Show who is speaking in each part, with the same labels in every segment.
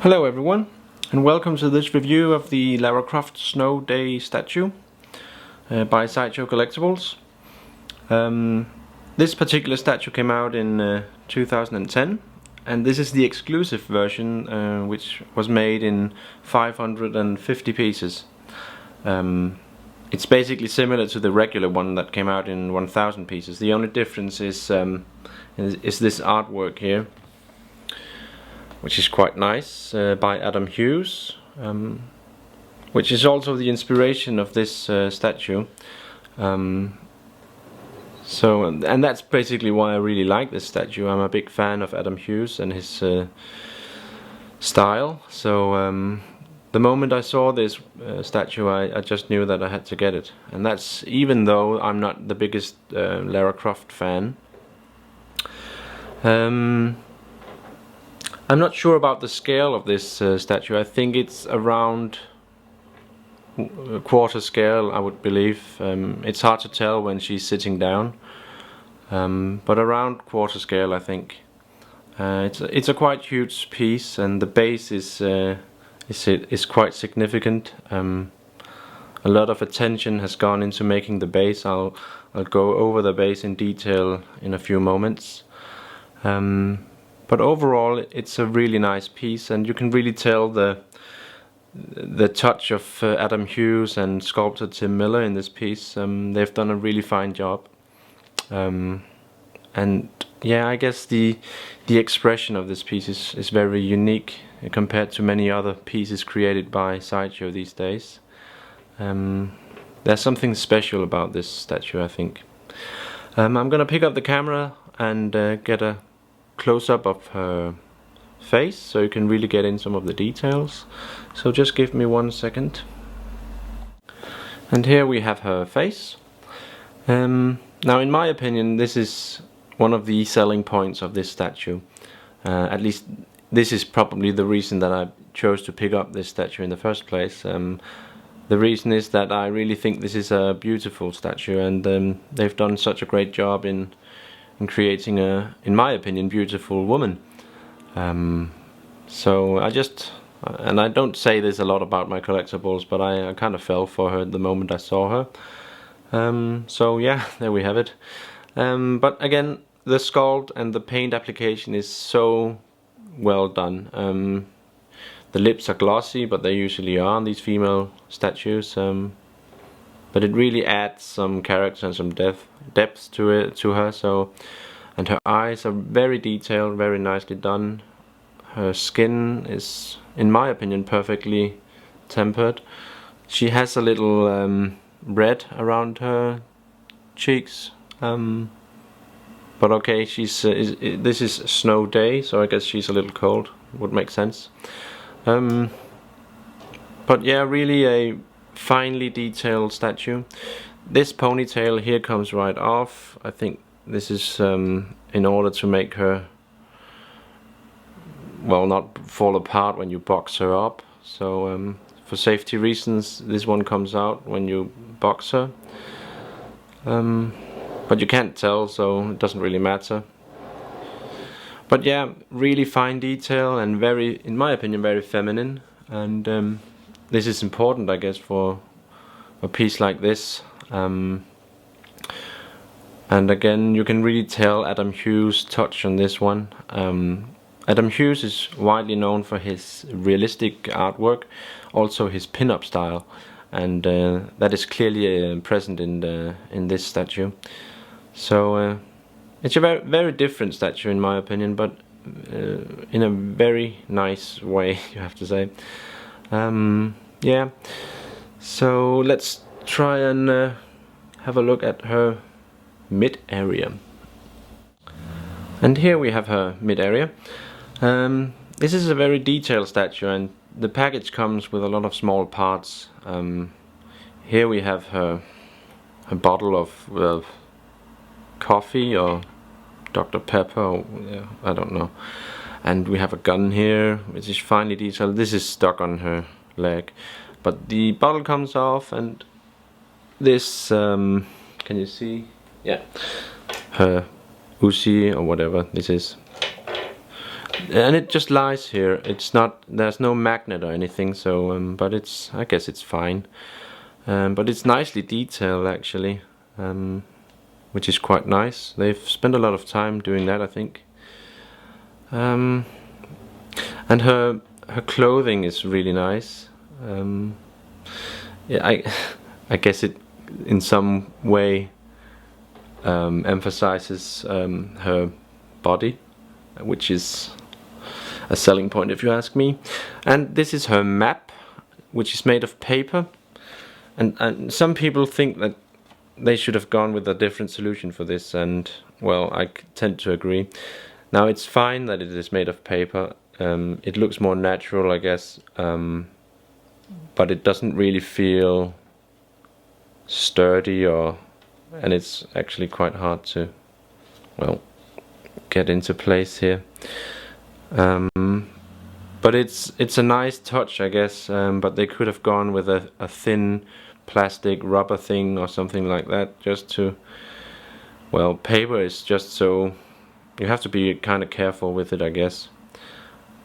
Speaker 1: Hello everyone, and welcome to this review of the Lara Croft Snow Day statue by Sideshow Collectibles. This particular statue came out in 2010, and this is the exclusive version, which was made in 550 pieces. It's basically similar to the regular one that came out in 1000 pieces. The only difference is this artwork here, which is quite nice, by Adam Hughes, which is also the inspiration of this statue. And that's basically why I really like this statue. I'm a big fan of Adam Hughes and his style. So the moment I saw this statue, I just knew that I had to get it. And that's even though I'm not the biggest Lara Croft fan. I'm not sure about the scale of this statue. I think it's around quarter scale, I would believe. It's hard to tell when she's sitting down, but around quarter scale, I think. It's a quite huge piece, and the base is quite significant. A lot of attention has gone into making the base. I'll go over the base in detail in a few moments. But overall, it's a really nice piece, and you can really tell the touch of Adam Hughes and sculptor Tim Miller in this piece. They've done a really fine job, and yeah, I guess the expression of this piece is very unique compared to many other pieces created by Sideshow these days. There's something special about this statue, I think. I'm gonna pick up the camera and get a close-up of her face so you can really get in some of the details. So just give me 1 second. And here we have her face. Now in my opinion, this is one of the selling points of this statue. At least this is probably the reason that I chose to pick up this statue in the first place. The reason is that I really think this is a beautiful statue, and they've done such a great job in creating a, in my opinion, beautiful woman. So and I don't say this a lot about my collectibles, but I kind of fell for her the moment I saw her. So yeah, there we have it. But again, the sculpt and the paint application is so well done. The lips are glossy, but they usually are on these female statues. But it really adds some character and some depth to her. So, and her eyes are very detailed, very nicely done. Her skin is, in my opinion, perfectly tempered. She has a little red around her cheeks, but okay, this is a snow day, so I guess she's a little cold. Would make sense. But yeah, really a finely detailed statue. This ponytail here comes right off. I think this is in order to make her, well, not fall apart when you box her up. So for safety reasons, this one comes out when you box her. But you can't tell, so it doesn't really matter. But yeah, really fine detail and very, in my opinion, very feminine. And this is important, I guess, for a piece like this. And again, you can really tell Adam Hughes' touch on this one. Adam Hughes is widely known for his realistic artwork, also his pin-up style, and that is clearly present in this statue. So it's a very different statue in my opinion, but in a very nice way, you have to say. Yeah, so let's try and have a look at her mid area. And here we have her mid area. This is a very detailed statue, and the package comes with a lot of small parts. Here we have her bottle of coffee or Dr. Pepper, or, I don't know. And we have a gun here, which is finely detailed. This is stuck on her leg, but the bottle comes off, and this, can you see? Yeah, her Uzi or whatever this is. and it just lies here. It's not, there's no magnet or anything, so but it's, I guess it's fine. But it's nicely detailed actually, which is quite nice. They've spent a lot of time doing that, I think. And her clothing is really nice. Yeah, I guess it in some way emphasizes her body, which is a selling point if you ask me. And this is her map, which is made of paper, and some people think that they should have gone with a different solution for this, and well, I tend to agree. Now it's fine that it is made of paper, it looks more natural, I guess, but it doesn't really feel sturdy, and it's actually quite hard to, well, get into place here. But it's a nice touch, I guess, but they could have gone with a thin plastic rubber thing or something like that, just to, well, paper is just so, you have to be kind of careful with it, I guess.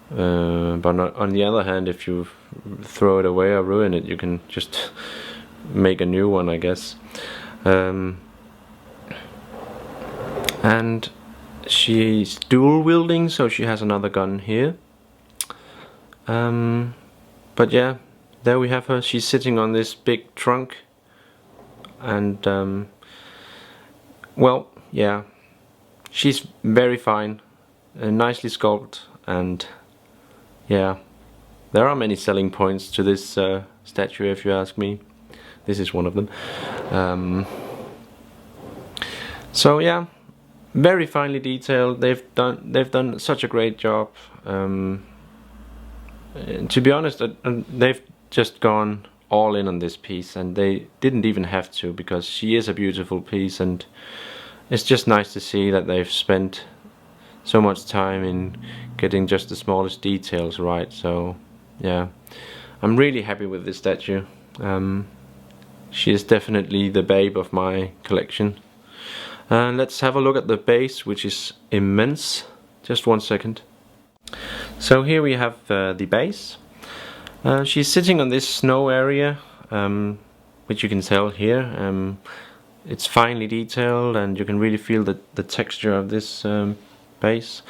Speaker 1: But on the other hand, if you throw it away or ruin it, you can just make a new one, I guess. And she's dual wielding, so she has another gun here. But yeah, there we have her. She's sitting on this big trunk, and well, yeah, she's very fine, nicely sculpted, and yeah, there are many selling points to this statue, if you ask me. This is one of them. So yeah, very finely detailed. They've done such a great job. To be honest, they've just gone all in on this piece, and they didn't even have to, because she is a beautiful piece, and it's just nice to see that they've spent so much time in getting just the smallest details right. So yeah, I'm really happy with this statue. She is definitely the babe of my collection. Let's have a look at the base, which is immense. Just one second. So here we have the base. She's sitting on this snow area, which you can tell here. It's finely detailed, and you can really feel the texture of this base.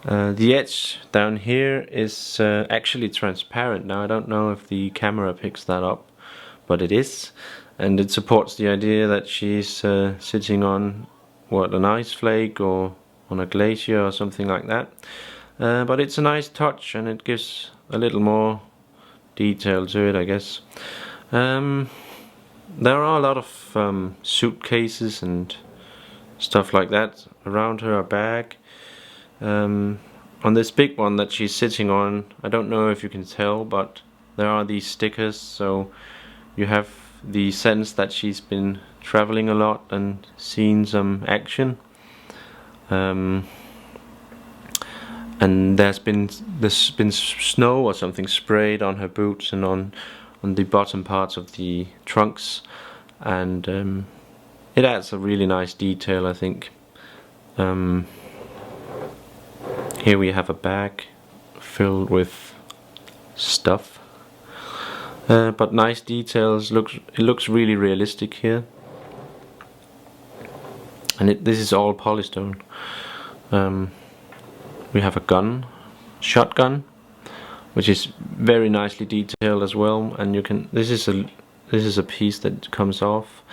Speaker 1: The edge down here is actually transparent. Now I don't know if the camera picks that up, but it is, and it supports the idea that she's sitting on, what, an ice flake or on a glacier or something like that. But it's a nice touch, and it gives a little more detail to it, I guess. There are a lot of suitcases and stuff like that around her bag. On this big one that she's sitting on, I don't know if you can tell, but there are these stickers, so you have the sense that she's been traveling a lot and seen some action. And there's been snow or something sprayed on her boots and on the bottom parts of the trunks, and it adds a really nice detail, I think. Here we have a bag filled with stuff, but nice details. It looks really realistic here, and this is all polystone. We have a gun, shotgun, which is very nicely detailed as well, and you can. This is a piece that comes off,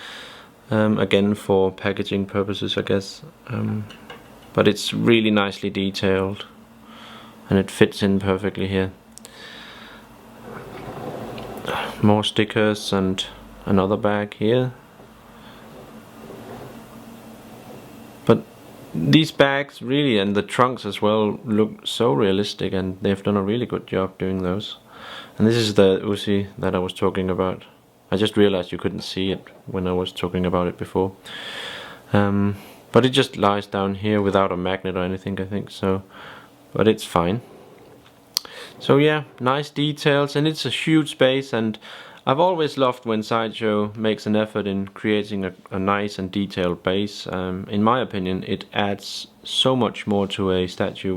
Speaker 1: again for packaging purposes, I guess. But it's really nicely detailed, and it fits in perfectly here. More stickers and another bag here. But these bags really, and the trunks as well, look so realistic, and they've done a really good job doing those. And this is the Uzi that I was talking about. I just realized you couldn't see it when I was talking about it before. But it just lies down here without a magnet or anything, I think, so, but it's fine. So yeah, nice details, and it's a huge space, and I've always loved when Sideshow makes an effort in creating a nice and detailed base. In my opinion, it adds so much more to a statue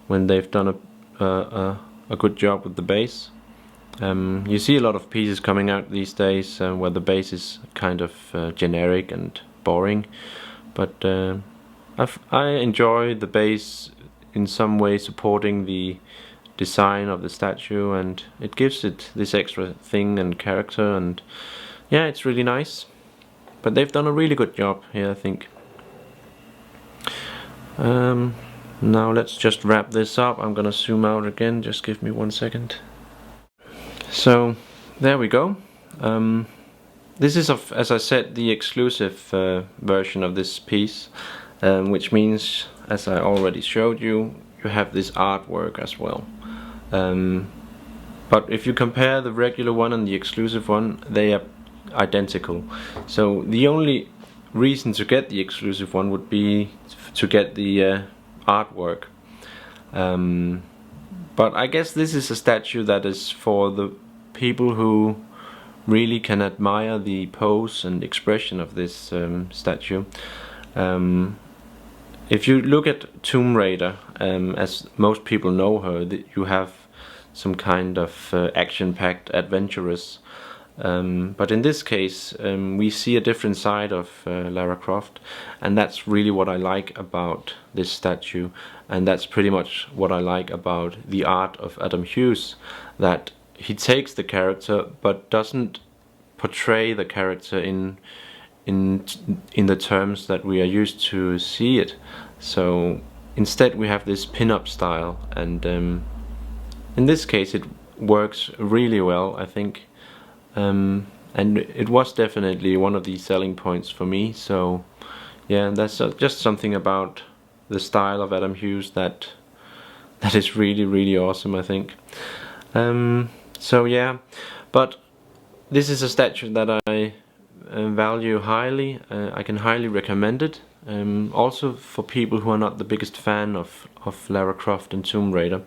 Speaker 1: when they've done a good job with the base. You see a lot of pieces coming out these days where the base is kind of generic and boring, but I enjoy the base in some way supporting the design of the statue, and it gives it this extra thing and character, and yeah, it's really nice. But they've done a really good job here, I think. Now let's just wrap this up. I'm gonna zoom out again, just give me 1 second. So there we go. This is, as I said, the exclusive version of this piece, which means, as I already showed you, you have this artwork as well. But if you compare the regular one and the exclusive one, they are identical. So the only reason to get the exclusive one would be to get the artwork. But I guess this is a statue that is for the people who really can admire the pose and expression of this statue. If you look at Tomb Raider, as most people know her, you have some kind of action-packed adventurous. But in this case, we see a different side of Lara Croft, and that's really what I like about this statue, and that's pretty much what I like about the art of Adam Hughes, that he takes the character but doesn't portray the character in the terms that we are used to see it. So instead we have this pin-up style, and in this case it works really well, I think. And it was definitely one of the selling points for me. So yeah, that's just something about the style of Adam Hughes that is really awesome, I think. So yeah, but this is a statue that I value highly. I can highly recommend it. Also for people who are not the biggest fan of Lara Croft and Tomb Raider.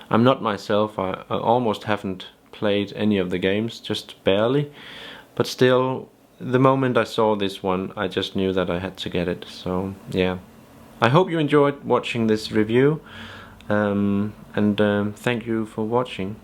Speaker 1: I'm not myself. I almost haven't played any of the games, just barely, but still, the moment I saw this one, I just knew that I had to get it. So yeah, I hope you enjoyed watching this review, and thank you for watching.